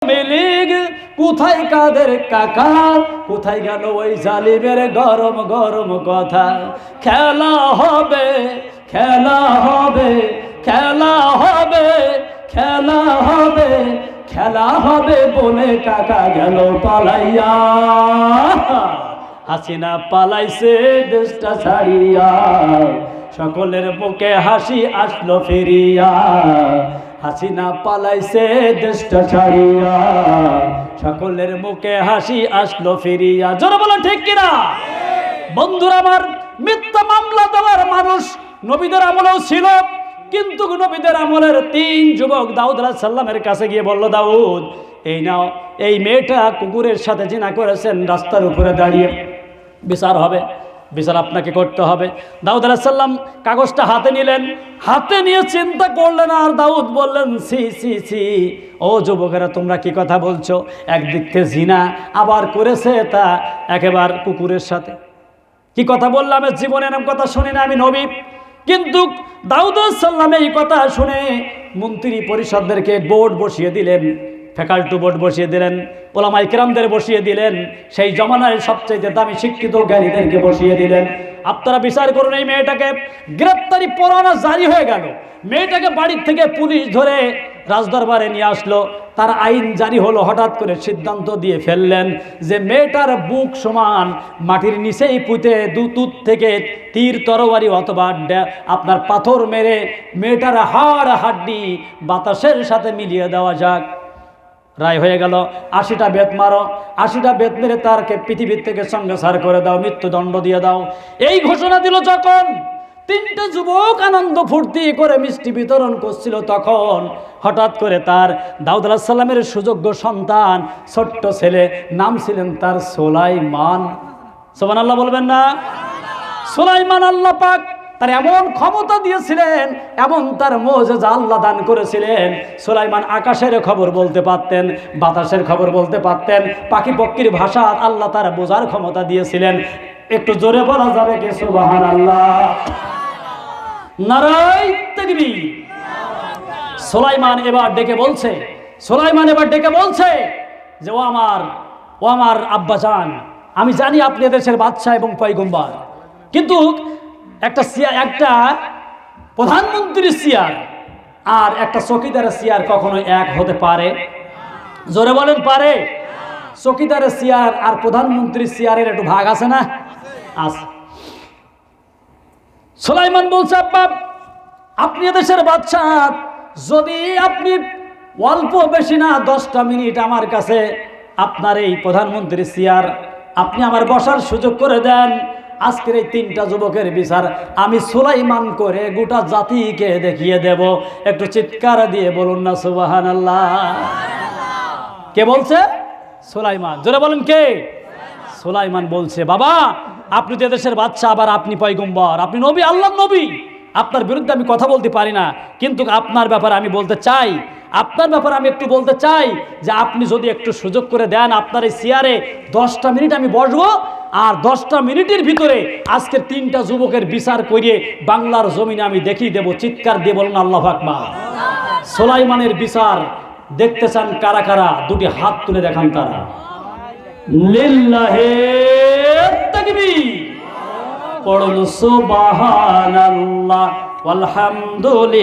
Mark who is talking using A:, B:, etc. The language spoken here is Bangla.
A: মিলিগ কোথায় কাদের কাকা, কোথায় গেল ওই জালিমের গরম গরম কথা। খেলা হবে খেলা হবে খেলা হবে খেলা হবে খেলা হবে বলে কাকা গেল পালাইয়া। হাসিনা পালাইছে দেশটা ছাড়িয়া, সকলের মুখে হাসি আসলো ফিরিয়া। হাসিনা পালাইছে দেশটা ছাড়িয়া, সকলের মুখে হাসি আসলো ফিরিয়া। জোরে বলো ঠিক কিনা? বন্ধুরা আমার, মিথ্যা মামলা দেওয়ার মানুষ নবীদের আমলেও ছিল, কিন্তু নবীদের আমলের 3 যুবক দাউদ আলাইহিস সালামের কাছে গিয়ে বলল, দাউদ এই নাও, এই মেয়েটা কুকুরের সাথে জিনা করেছেন, রাস্তার উপরে দাঁড়িয়ে বিচার হবে, বিচার আপনাকে করতে হবে। দাউদ আলাইহিস সালাম কাগজটা হাতে নিলেন, হাতে নিয়ে চিন্তা করলেন, আর দাউদ বললেন, সি সি সি, ও যুবকেরা তোমরা কি কথা বলছো? একদিক থেকে জিনা, আবার করেছে তা একেবারে কুকুরের সাথে। কি কথা বললাম? জীবনে এরকম কথা শুনি না আমি নবী। কিন্তু দাউদ আলাইহিস সালাম এই কথা শুনে মন্ত্রী পরিষদদেরকে বোর্ড বসিয়ে দিলেন, ফ্যাকাল্টি বোর্ড বসিয়ে দিলেন, ওলামায়ে কেরামদের বসিয়ে দিলেন, সেই জমানায় সবচেয়ে দামি শিক্ষিত জ্ঞানীদেরকে বসিয়ে দিলেন। আপনারা বিচার করুন, এই মেয়েটাকে গ্রেপ্তারি পরোয়ানা জারি হয়ে গেল, মেয়েটাকে বাড়ির থেকে পুলিশ ধরে রাজদরবারে নিয়ে আসলো, তার আইন জারি হলো। হঠাৎ করে সিদ্ধান্ত দিয়ে ফেললেন যে মেয়েটার বুক সমান মাটির নিচেই পুঁতে দুতুত থেকে তীর তরবারি অথবা আপনার পাথর মেরে মেয়েটার হাড় হাড্ডি বাতাসের সাথে মিলিয়ে দেওয়া যাক। রায় হয়ে গেল, 80টা বেত মারো, 80টা বেত মেরে তারকে পৃথিবীর থেকে সংসার করে দাও, মৃত্যুদণ্ড দিয়ে দাও। এই ঘোষণা দিল যখন 3টে যুবক আনন্দ ফুর্তি করে মিষ্টি বিতরণ করছিল, তখন হঠাৎ করে তার দাউদ আলাইহিস সালামের সুযোগ্য সন্তান ছোট্ট ছেলে, নাম ছিলেন তার সুলাইমান। সুবহানাল্লাহ বলবেন না? সুলাইমান আল্লাহ পাক তার এমন ক্ষমতা দিয়েছিলেন, এমন তার মুজিজা আল্লাহ দান করেছিলেন। সুলাইমান আকাশের খবর বলতে পারতেন, বাতাসের খবর বলতে পারতেন, পাখি পক্ষীর ভাষা আল্লাহ তার বোঝার ক্ষমতা দিয়েছিলেন। একটু জোরে বলা যাবে কি সুবহানাল্লাহ? নারায়ে তাকবীর। সুলাইমান এবার ডেকে বলছে, সুলাইমান এবার ডেকে বলছে যে ও আমার আব্বাজান, আমি জানি আপনি দেশের বাদশা এবং পয়গম্বর, কিন্তু একটা প্রধানমন্ত্রীর চেয়ার আর একটা চকিদারের চেয়ার কখনো এক হতে পারে? জোরে বলেন পারে? চকিদারের চেয়ার আর প্রধানমন্ত্রীর চেয়ারের একটু ভাগ আছে না? আছে। সুলাইমান বলছে, আব্বা আপনি দেশের বাদশা, যদি আপনি অল্প বেশি না 10টা মিনিট আমার কাছে আপনার এই প্রধানমন্ত্রীর চেয়ার আপনি আমার বসার সুযোগ করে দেন, আজকের এই 3টা যুবকের বিচার আমি সুলাইমান করে গোটা জাতিকে দেখিয়ে দেব। একটু চিৎকার দিয়ে বলুন না সুবহানাল্লাহ। কে বলছে? সুলাইমান। জোরে বলেন কে? সুলাইমান বলছে, বাবা আপনি তো দেশের বাদশা, আবার আপনি পয়গম্বর, আপনি নবী, আল্লাহর নবী, আপনার বিরুদ্ধে আমি কথা বলতে পারি না, কিন্তু আপনার ব্যাপারে আমি বলতে চাই, আপনার ব্যাপারে আমি একটু বলতে চাই যে আপনি যদি একটু সুযোগ করে দেন, আপনার এই চেয়ারে 10টা মিনিট আমি বসবো, আর 10টা মিনিটের ভিতরে আজকের 3টা যুবকের বিচার করিয়ে বাংলার জমিনে আমি দেখিয়ে দেব। চিৎকার দিয়ে বলুন আল্লাহু আকবার। সুলাইমানের বিচার দেখতে চান কারা কারা? দুটি হাত তুলে দেখান তারা। লিল্লাহি তাকবীর। পড়ুন সুবহানাল্লাহ ওয়ালহামদুলিল্লাহ।